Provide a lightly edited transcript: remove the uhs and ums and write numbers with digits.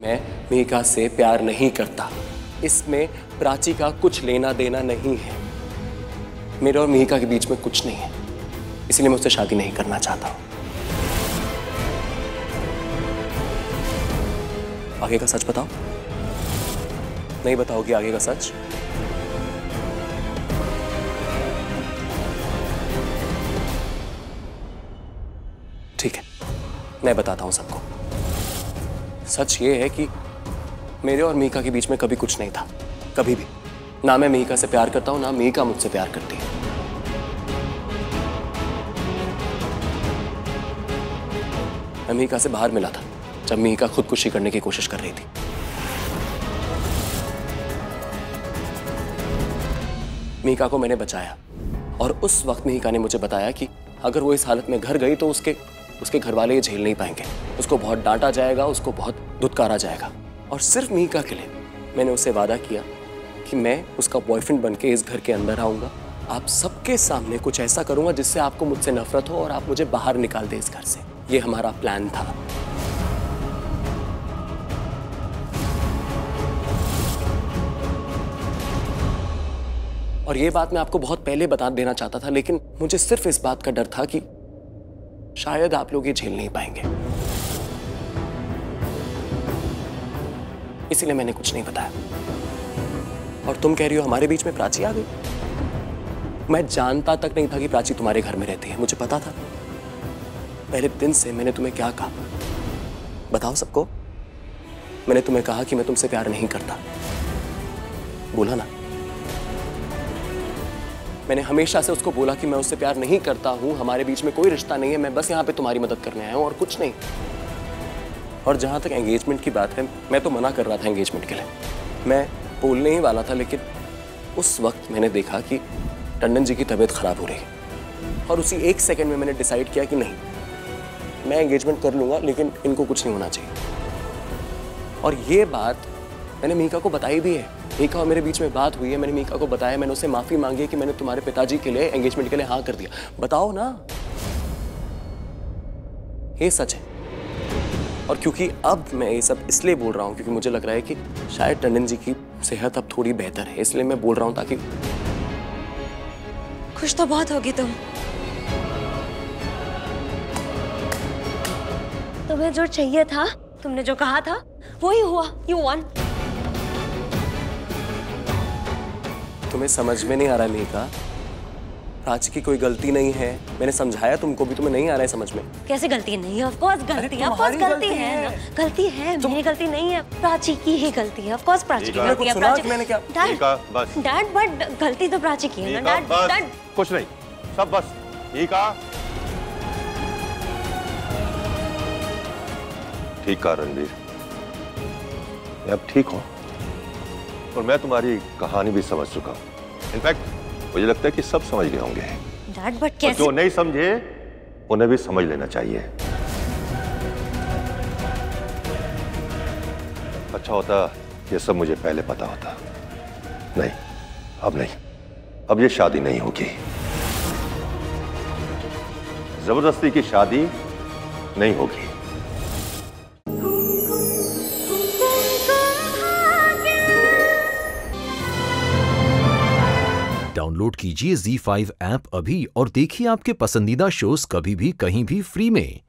मैं मेघा से प्यार नहीं करता। इसमें प्राची का कुछ लेना देना नहीं है। मेरे और मेघा के बीच में कुछ नहीं है, इसलिए मैं उससे शादी नहीं करना चाहता हूं। आगे का सच बताओ। नहीं बताओगी आगे का सच? ठीक है, मैं बताता हूं सबको। सच ये है कि मेरे और मीका के बीच में कभी कुछ नहीं था, कभी भी। ना मैं मीका से प्यार करता हूं, ना मीका मुझसे प्यार करती है। मैं मीका से बाहर मिला था जब मीका खुदकुशी करने की कोशिश कर रही थी। मीका को मैंने बचाया और उस वक्त मीका ने मुझे बताया कि अगर वो इस हालत में घर गई तो उसके घर वाले ये झेल नहीं पाएंगे। उसको बहुत डांटा जाएगा, उसको बहुत धुतकारा जाएगा। और सिर्फ मीका के लिए मैंने उससे वादा किया कि मैं उसका बॉयफ्रेंड बनके इस घर के अंदर आऊंगा, आप सबके सामने कुछ ऐसा करूंगा जिससे आपको मुझसे नफरत हो और आप मुझे बाहर निकाल दे इस घर से। ये हमारा प्लान था। और ये बात मैं आपको बहुत पहले बता देना चाहता था, लेकिन मुझे सिर्फ इस बात का डर था कि शायद आप लोग ये झेल नहीं पाएंगे, इसीलिए मैंने कुछ नहीं बताया। और तुम कह रही हो हमारे बीच में प्राची आ गई। मैं जानता तक नहीं था कि प्राची तुम्हारे घर में रहती है। मुझे पता था पहले दिन से। मैंने तुम्हें क्या कहा बताओ सबको। मैंने तुम्हें कहा कि मैं तुमसे प्यार नहीं करता, बोला ना। मैंने हमेशा से उसको बोला कि मैं उससे प्यार नहीं करता हूं, हमारे बीच में कोई रिश्ता नहीं है, मैं बस यहां पे तुम्हारी मदद करने आया हूं और कुछ नहीं। और जहां तक एंगेजमेंट की बात है, मैं तो मना कर रहा था एंगेजमेंट के लिए। मैं बोलने ही वाला था, लेकिन उस वक्त मैंने देखा कि टंडन जी की तबीयत खराब हो रही है और उसी एक सेकंड में मैंने डिसाइड किया कि नहीं, मैं एंगेजमेंट कर लूंगा, लेकिन इनको कुछ नहीं होना चाहिए। और ये बात मैंने मीका को बताई भी है। मीका और मेरे बीच में बात हुई है, मैंने मीका को बताया, मैंने उससे माफी मांगी है कि मैंने तुम्हारे पिताजी के लिए एंगेजमेंट के लिए हाँ कर दिया। बताओ ना, ये सच है। और क्योंकि अब मैं ये सब इसलिए बोल रहा हूं क्योंकि मुझे लग रहा है कि शायद टंडन जी की सेहत अब थोड़ी बेहतर है, इसलिए मैं बोल रहा हूं ताकि। खुश तो बहुत होगी तुम। तुम्हें जो चाहिए था, तुमने जो कहा था, वही हुआ। You won। तुम्हें समझ में नहीं आ रहा मीका, प्राची की कोई गलती नहीं है। मैंने समझाया तुमको भी, तुम्हें नहीं आ रहा है समझ में। कैसे गलती नहीं है? ऑफ कोर्स गलती है, ऑफ कोर्स गलती है ना। गलती है, मेरी गलती नहीं है, प्राची की ही गलती है। ऑफ कोर्स प्राची की गलती है। प्राची मैंने क्या? डैड बट गलती तो प्राची की है ना। डैड कुछ नहीं, सब बस ठीक कहा रणवीर, मैं अब ठीक हूं और मैं तुम्हारी कहानी भी समझ चुका हूं। इनफैक्ट मुझे लगता है कि सब समझ गए होंगे। डैड बट कैसे? जो नहीं समझे उन्हें भी समझ लेना चाहिए। अच्छा होता ये सब मुझे पहले पता होता। नहीं, अब नहीं, अब ये शादी नहीं होगी। जबरदस्ती की शादी नहीं होगी। डाउनलोड कीजिए ZEE5 ऐप अभी और देखिए आपके पसंदीदा शोज कभी भी कहीं भी फ्री में।